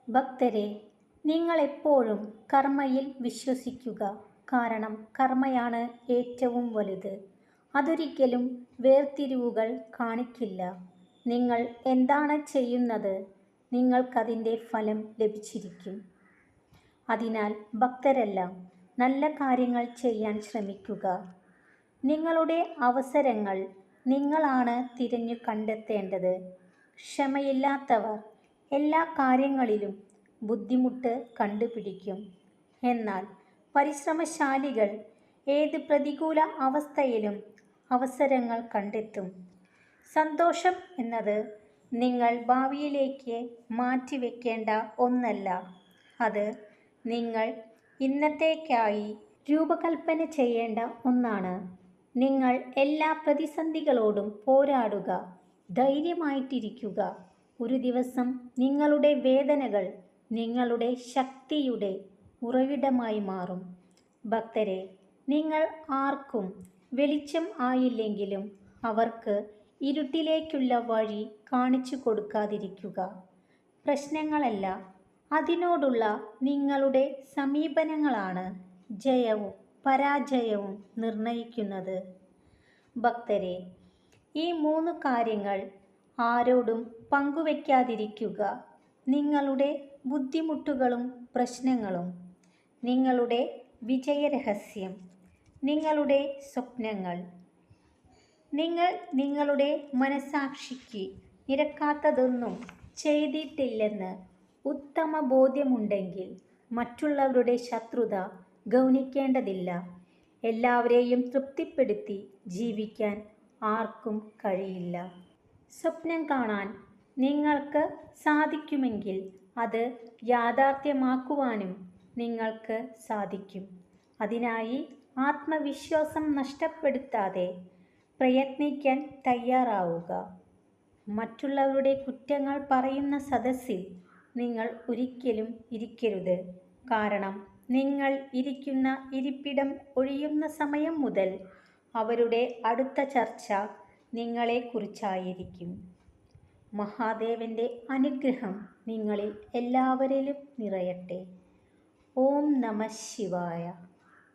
ഭക്തരെ, നിങ്ങൾ എപ്പോഴും കർമ്മയിൽ വിശ്വസിക്കുക. കാരണം കർമ്മയാണ് ഏറ്റവും വലുത്. അതൊരിക്കലും വേർതിരിവുകൾ കാണിക്കില്ല. നിങ്ങൾ എന്താണ് ചെയ്യുന്നത്, നിങ്ങൾക്കതിൻ്റെ ഫലം ലഭിച്ചിരിക്കും. അതിനാൽ ഭക്തരെല്ലാം നല്ല കാര്യങ്ങൾ ചെയ്യാൻ ശ്രമിക്കുക. നിങ്ങളുടെ അവസരങ്ങൾ നിങ്ങളാണ് തിരഞ്ഞു കണ്ടെത്തേണ്ടത്. ക്ഷമയില്ലാത്തവർ എല്ലാ കാര്യങ്ങളിലും ബുദ്ധിമുട്ട് കണ്ടുപിടിക്കും. എന്നാൽ പരിശ്രമശാലികൾ ഏത് പ്രതികൂല അവസ്ഥയിലും അവസരങ്ങൾ കണ്ടെത്തും. സന്തോഷം എന്നത് നിങ്ങൾ ഭാവിയിലേക്ക് മാറ്റിവെക്കേണ്ട ഒന്നല്ല. അത് നിങ്ങൾ ഇന്നത്തേക്കായി രൂപകൽപ്പന ചെയ്യേണ്ട ഒന്നാണ്. നിങ്ങൾ എല്ലാ പ്രതിസന്ധികളോടും പോരാടുക. ധൈര്യമായിട്ടിരിക്കുക. ഒരു ദിവസം നിങ്ങളുടെ വേദനകൾ നിങ്ങളുടെ ശക്തിയുടെ ഉറവിടമായി മാറും. ഭക്തരെ, നിങ്ങൾ ആർക്കും വെളിച്ചം ആയില്ലെങ്കിലും അവർക്ക് ഇരുട്ടിലേക്കുള്ള വഴി കാണിച്ചു കൊടുക്കാതിരിക്കുക. പ്രശ്നങ്ങളല്ല, അതിനോടുള്ള നിങ്ങളുടെ സമീപനങ്ങളാണ് ജയവും പരാജയവും നിർണയിക്കുന്നത്. ഭക്തരെ, ഈ 3 കാര്യങ്ങൾ ആരോടും പങ്കുവയ്ക്കാതിരിക്കുക. നിങ്ങളുടെ ബുദ്ധിമുട്ടുകളും പ്രശ്നങ്ങളും, നിങ്ങളുടെ വിജയരഹസ്യം, നിങ്ങളുടെ സ്വപ്നങ്ങൾ. നിങ്ങൾ നിങ്ങളുടെ മനസ്സാക്ഷിക്ക് നിരക്കാത്തതൊന്നും ചെയ്തിട്ടില്ലെന്ന് ഉത്തമ ബോധ്യമുണ്ടെങ്കിൽ മറ്റുള്ളവരുടെ ശത്രുത ഗൗനിക്കേണ്ടതില്ല. എല്ലാവരെയും തൃപ്തിപ്പെടുത്തി ജീവിക്കാൻ ആർക്കും കഴിയില്ല. സ്വപ്നം കാണാൻ നിങ്ങൾക്ക് സാധിക്കുമെങ്കിൽ അത് യാഥാർത്ഥ്യമാക്കുവാനും നിങ്ങൾക്ക് സാധിക്കും. അതിനായി ആത്മവിശ്വാസം നഷ്ടപ്പെടുത്താതെ പ്രയത്നിക്കാൻ തയ്യാറാവുക. മറ്റുള്ളവരുടെ കുറ്റങ്ങൾ പറയുന്ന സദസ്സിൽ നിങ്ങൾ ഒരിക്കലും ഇരിക്കരുത്. കാരണം നിങ്ങൾ ഇരിക്കുന്ന ഇരിപ്പിടം ഒഴിയുന്ന സമയം മുതൽ അവരുടെ അടുത്ത ചർച്ച നിങ്ങളെക്കുറിച്ചായിരിക്കും. മഹാദേവന്റെ അനുഗ്രഹം നിങ്ങളിൽ എല്ലാവരിലും നിറയട്ടെ. ഓം നമഃ ശിവായ.